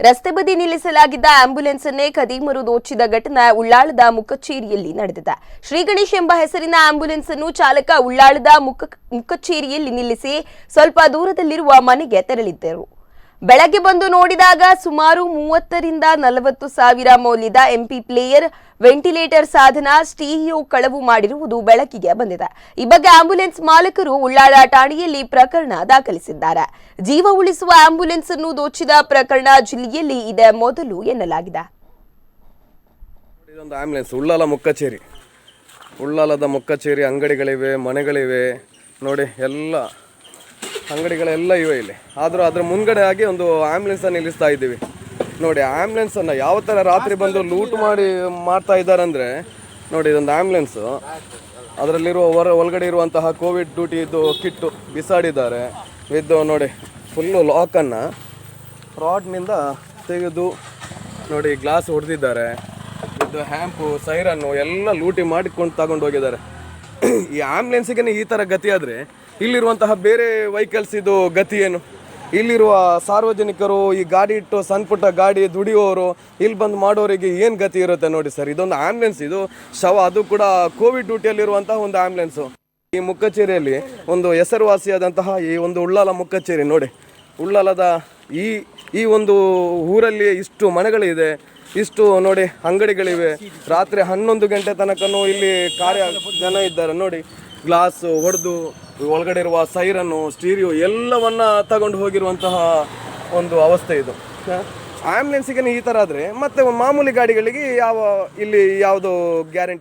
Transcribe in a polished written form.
ರಸ್ತೆ ಬದಿ ನಿಲ್ಲಿಸಲಾಗಿದ್ದ ಆಂಬ್ಯುಲೆನ್ಸ್ ಅನ್ನೇ ಖದೀಮರು ದೋಚಿದ ಘಟನೆ ಉಳ್ಳಾಳದ ಮುಖಚೇರಿಯಲ್ಲಿ ನಡೆದಿದೆ. ಶ್ರೀ ಗಣೇಶ್ ಎಂಬ ಹೆಸರಿನ ಆಂಬ್ಯುಲೆನ್ಸ್ ಅನ್ನು ಚಾಲಕ ಉಳ್ಳಾಳದ ಮುಖಚೇರಿಯಲ್ಲಿ ನಿಲ್ಲಿಸಿ ಸ್ವಲ್ಪ ದೂರದಲ್ಲಿರುವ ಮನೆಗೆ ತೆರಳಿದ್ದರು. ಬೆಳಗ್ಗೆ ಬಂದು ನೋಡಿದಾಗ ಸುಮಾರು 30 ರಿಂದ 40 ಸಾವಿರ ಮೌಲ್ಯದ ಎಂಪಿ ಪ್ಲೇಯರ್, ವೆಂಟಿಲೇಟರ್ ಸಾಧನ, ಸ್ಟೀರಿಯೋ ಕಳವು ಮಾಡಿರುವುದು ಬೆಳಕಿಗೆ ಬಂದಿದೆ. ಈ ಬಗ್ಗೆ ಆಂಬ್ಯುಲೆನ್ಸ್ ಮಾಲಕರು ಉಳ್ಳಾಳ ಠಾಣೆಯಲ್ಲಿ ಪ್ರಕರಣ ದಾಖಲಿಸಿದ್ದಾರೆ. ಜೀವ ಉಳಿಸುವ ಆಂಬ್ಯುಲೆನ್ಸ್ ಅನ್ನು ದೋಚಿದ ಪ್ರಕರಣ ಜಿಲ್ಲೆಯಲ್ಲಿ ಇದೆ ಮೊದಲು ಎನ್ನಲಾಗಿದೆ. ಇದೊಂದು ಆಂಬ್ಯುಲೆನ್ಸ್ ಉಳ್ಳಾಲದ ಮುಖಚೇರಿ ಅಂಗಡಿಗಳಿವೆ, ಮನೆಗಳಿವೆ ನೋಡಿ, ಎಲ್ಲ ಅಂಗಡಿಗಳೆಲ್ಲ ಇವೆ ಇಲ್ಲಿ. ಆದರೂ ಅದರ ಮುಂದ್ಗಡೆ ಆಗಿ ಒಂದು ಆಂಬ್ಯುಲೆನ್ಸನ್ನು ನಿಲ್ಲಿಸ್ತಾ ಇದ್ದೀವಿ ನೋಡಿ. ಆಂಬ್ಯುಲೆನ್ಸನ್ನು ಯಾವ ಥರ ರಾತ್ರಿ ಬಂದು ಲೂಟ್ ಮಾಡ್ತಾ ಇದ್ದಾರೆ ಅಂದರೆ ನೋಡಿ, ಇದೊಂದು ಆಂಬ್ಯುಲೆನ್ಸು, ಅದರಲ್ಲಿರುವ ಒಳಗಡೆ ಇರುವಂತಹ ಕೋವಿಡ್ ಡ್ಯೂಟಿ ಇದು ಕಿಟ್ಟು ಬಿಸಾಡಿದ್ದಾರೆ. ಇದು ನೋಡಿ, ಫುಲ್ಲು ಲಾಕನ್ನು ರಾಡ್ನಿಂದ ತೆಗೆದು ನೋಡಿ ಗ್ಲಾಸ್ ಹೊಡೆದಿದ್ದಾರೆ. ಇದು ಹ್ಯಾಂಪು, ಸೈರನ್ನು ಎಲ್ಲ ಲೂಟಿ ಮಾಡಿಕೊಂಡು ತಗೊಂಡು ಹೋಗಿದ್ದಾರೆ. ಈ ಆಂಬ್ಯುಲೆನ್ಸಿಗೆ ಈ ಥರ ಗತಿ ಆದರೆ ಇಲ್ಲಿರುವಂತಹ ಬೇರೆ ವೆಹಿಕಲ್ಸ್ ಇದು ಗತಿ ಏನು? ಇಲ್ಲಿರುವ ಸಾರ್ವಜನಿಕರು, ಈ ಗಾಡಿ ಇಟ್ಟು ಸಣ್ಣ ಪುಟ್ಟ ಗಾಡಿ ದುಡಿಯೋರು, ಇಲ್ಲಿ ಬಂದು ಮಾಡೋರಿಗೆ ಏನು ಗತಿ ಇರುತ್ತೆ ನೋಡಿ ಸರ್. ಇದೊಂದು ಆಂಬ್ಯುಲೆನ್ಸ್, ಇದು ಶವ, ಅದು ಕೂಡ ಕೋವಿಡ್ ಡ್ಯೂಟಿಯಲ್ಲಿರುವಂತಹ ಒಂದು ಆಂಬ್ಯುಲೆನ್ಸು. ಈ ಮುಖಚೇರಿಯಲ್ಲಿ ಒಂದು ಹೆಸರುವಾಸಿಯಾದಂತಹ ಈ ಒಂದು ಉಳ್ಳಾಲ ಮುಖಚೇರಿ ನೋಡಿ, ಉಳ್ಳಾಲದ ಈ ಒಂದು ಊರಲ್ಲಿ ಇಷ್ಟು ಮನೆಗಳಿದೆ, ಇಷ್ಟು ನೋಡಿ ಅಂಗಡಿಗಳಿವೆ. ರಾತ್ರಿ 11 ಗಂಟೆ ತನಕನೂ ಇಲ್ಲಿ ಜನ ಇದ್ದಾರೆ ನೋಡಿ. ಗ್ಲಾಸ್ ಹೊಡೆದು ಒಳಗಡೆ ಇರುವ ಸೈರನ್ನು, ಸ್ಟೀರಿಯೋ ಎಲ್ಲವನ್ನ ತಗೊಂಡು ಹೋಗಿರುವಂತಹ ಒಂದು ಅವಸ್ಥೆ ಇದು. ಆಂಬ್ಯುಲೆನ್ಸಿಗೆ ಈ ಥರ ಆದರೆ ಮತ್ತೆ ಮಾಮೂಲಿ ಗಾಡಿಗಳಿಗೆ ಇಲ್ಲಿ ಯಾವುದೋ ಗ್ಯಾರಂಟಿ